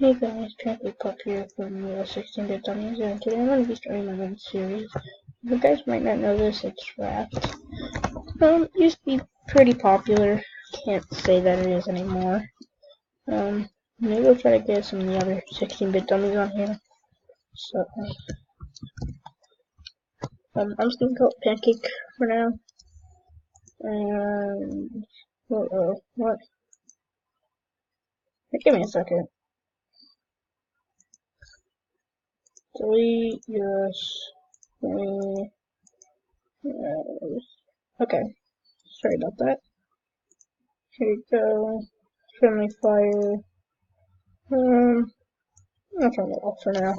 Hey guys, pancakepup here from 16-bit dummies, and today I'm going to be starting my own series. You guys might not know this, it's Raft. Used to be pretty popular. Can't say that it is anymore. Maybe I'll try to get some of the other 16-bit dummies on here. So, I'm just gonna call it Pancake for now. And, what? Give me a second. Delete, yes, okay, sorry about that. Here we go. Friendly fire. I'll turn it off for now.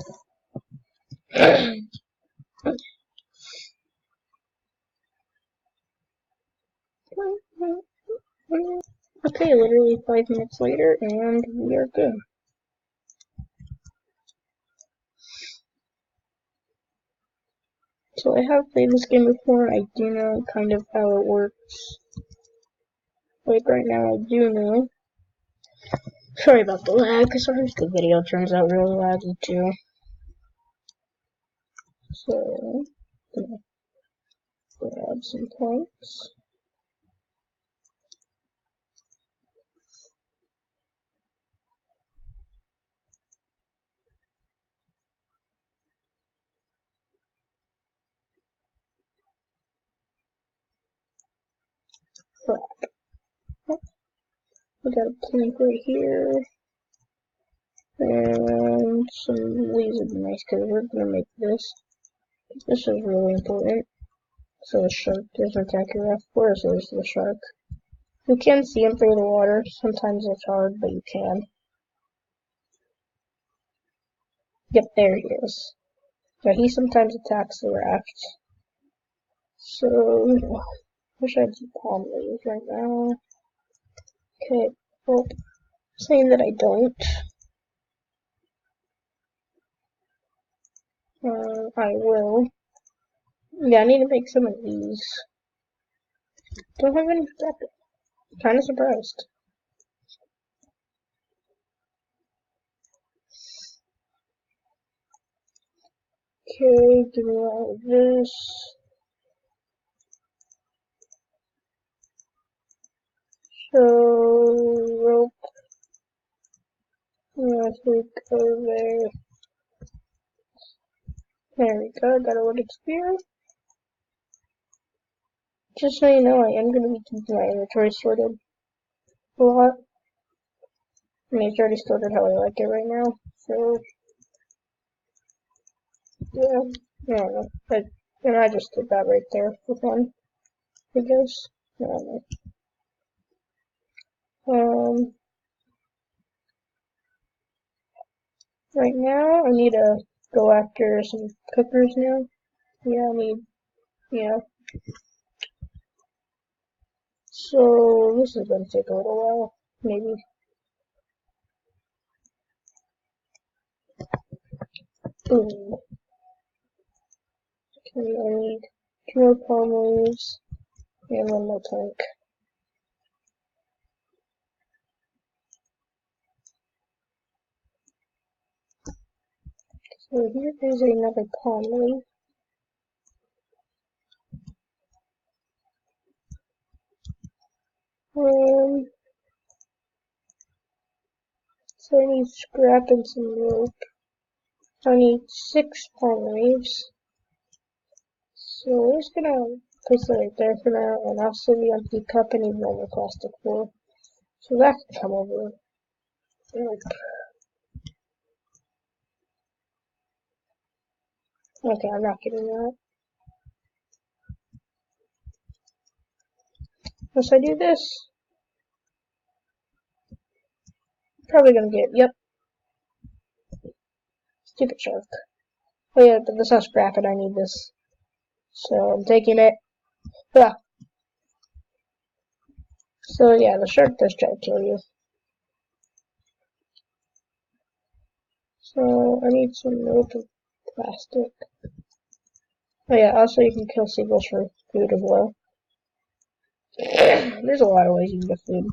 Okay, literally 5 minutes later, and we are good. So I have played this game before. I do know kind of how it works. Like right now, I do know. Sorry about the lag, sorry if the video turns out really laggy too. So, gonna grab some points. Crap. We got a plank right here. And some leaves would be nice because we're gonna make this. This is really important. So the shark doesn't attack your raft. Where is the shark? You can see him through the water. Sometimes it's hard, but you can. Yep, there he is. But he sometimes attacks the raft. So, wish I had some palm leaves right now. Okay, well, saying that I don't. I will. Yeah, I need to make some of these. Don't have any scrap. Kinda surprised. Okay, give me all of this. So, rope. If we go there. There we go, got a wooded spear. Just so you know, I am going to be keeping my inventory sorted a lot. I mean, it's already sorted how I like it right now, so, yeah, I don't know. And I just did that right there for fun, I guess. I don't know. Right now, I need to go after some cookers now. Yeah. So, this is going to take a little while, maybe. Ooh. Okay, I need 2 more palm leaves and 1 more plank. So here is another palm leaf. So I need scrap and some rope. I need 6 palm leaves. So we're just gonna place it right there for now, and also the empty cup I need 1 more plastic for. So that can come over. Okay, I'm not getting that. Once I do this, probably gonna get, yep. Stupid shark. Oh yeah, but this has scrap and I need this. So I'm taking it. Ah. So yeah, the shark does try to kill you. So I need some rope and plastic. Oh yeah, also you can kill seagulls for food as well. There's a lot of ways you can get food.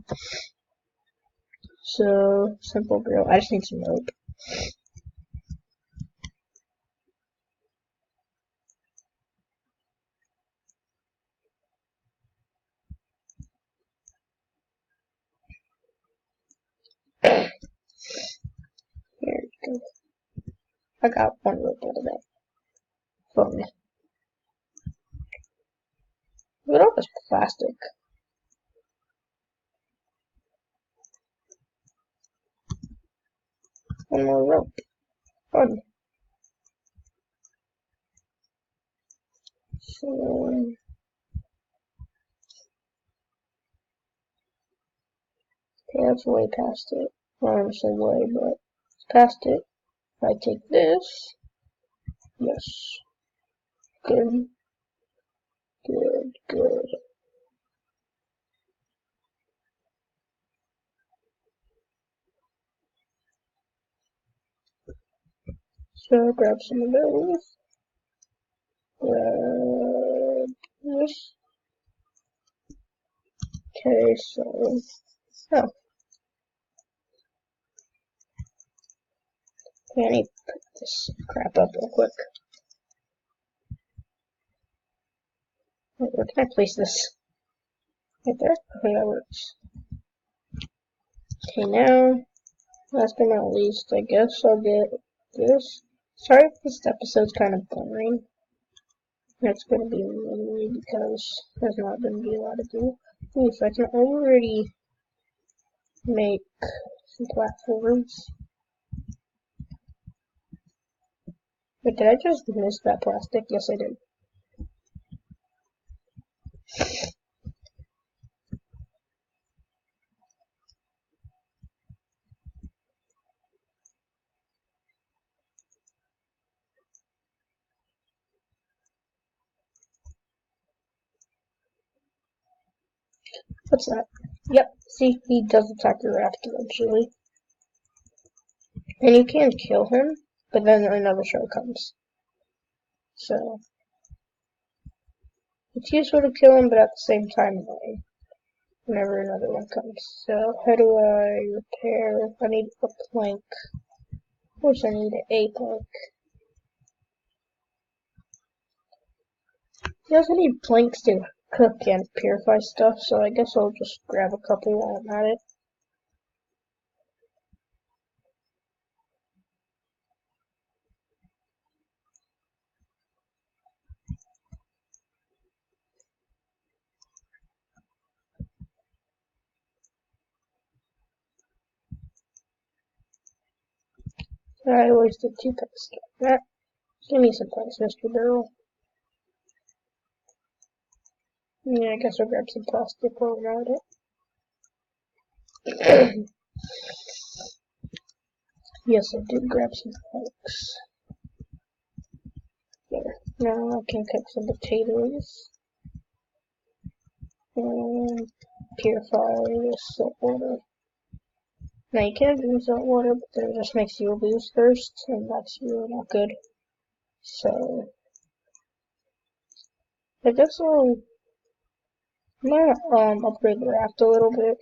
So, simple grill. I just need some rope. Here you go. I got one rope out of that. For me. But all this plastic. One more rope. Fun. So, okay, that's way past it. I don't want to say way, but it's past it. If I take this, yes. Good. Good, good. So grab some of those. Grab this. Okay, so oh, okay, I need to put this crap up real quick. Wait, where can I place this? Right there? Okay, that works. Okay, now, last but not least, I guess I'll get this. Sorry if this episode's kind of boring. That's gonna be mainly because there's not gonna be a lot to do. Ooh, so I can already make some platforms. But did I just miss that plastic? Yes, I did. What's that? Yep, see, he does attack the raft eventually. And you can kill him, but then another shark comes. So, it's useful to kill him, but at the same time, annoying whenever another one comes. So, how do I repair? I need a plank. Of course, I need a plank. You also need planks to cook and purify stuff, so I guess I'll just grab a couple while I'm at it. I wasted 2 packs. That. Give me some planks, Mr. Barrel. Yeah, I guess I'll grab some plastic while we're at it. Yes, I did grab some planks. There. Now I can cook some potatoes. And purify the salt water. Now you can drink salt water, but then it just makes you lose thirst, and that's really not good. So, I guess I'm gonna upgrade the raft a little bit.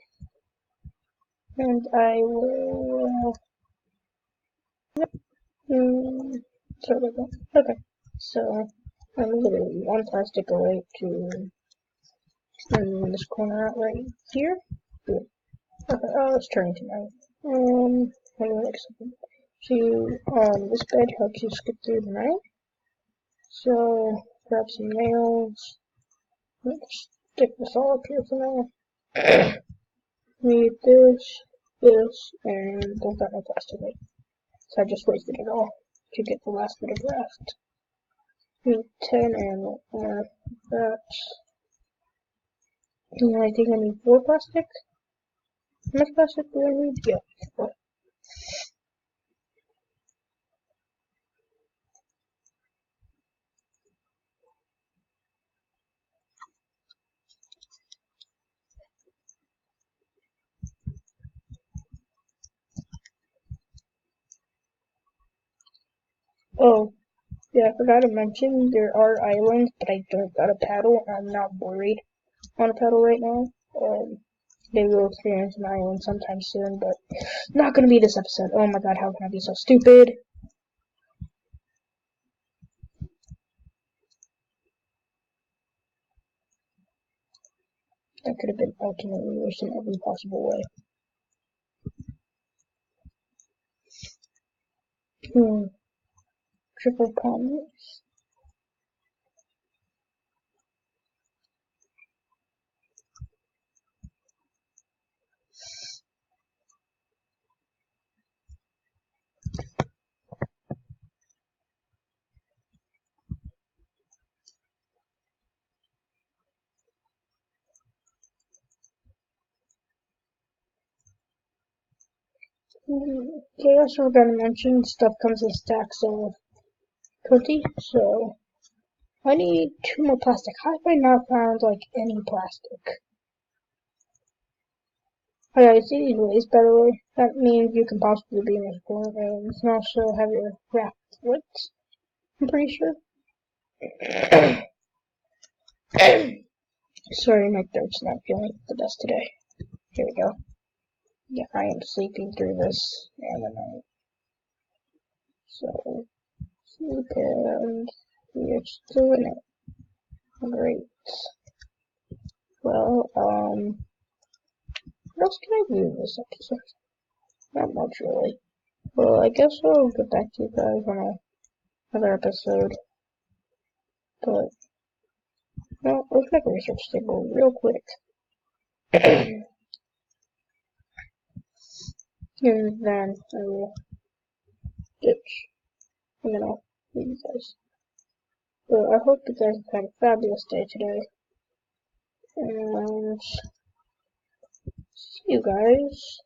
And I will, sorry about that. Okay, so I'm literally one plastic away to turn this corner out right here. Good. Okay, let's turn it to night. Anyway, so, this bed helps you skip through the night. So, grab some nails. Let's stick this all up here for now. Need this, and don't got no plastic right. So I just wasted it all to get the last bit of raft. Need 10 and that. And I think I need 4 plastic. How much plastic do I need? Yeah, 4. Oh, yeah, I forgot to mention there are islands, but I don't got a paddle. I'm not worried on a paddle right now. they will experience an island sometime soon, but not gonna be this episode. Oh my god, how can I be so stupid? That could have been ultimately worse in every possible way. Triple palms. Okay, I also forgot to mention stuff comes in stacks of 20, so I need 2 more plastic. How have I not found like any plastic? Oh yeah, I see these ways, by the way. That means you can possibly be in a storm and you can also have your raft lit, I'm pretty sure. Sorry, my throat's not feeling the best today. Here we go. Yeah, I am sleeping through this and the night. So, sleep and we're doing it. Great. Well, what else can I do in this episode? Not much, really. Well, I guess I'll get back to you guys on another episode. But, well, let's make a research table real quick. And then I will ditch. And then I'll leave you guys. Well, I hope you guys have had a fabulous day today. And see you guys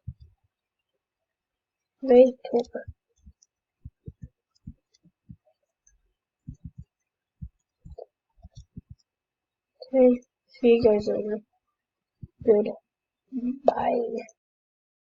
later. Okay, see you guys later. Good. Bye.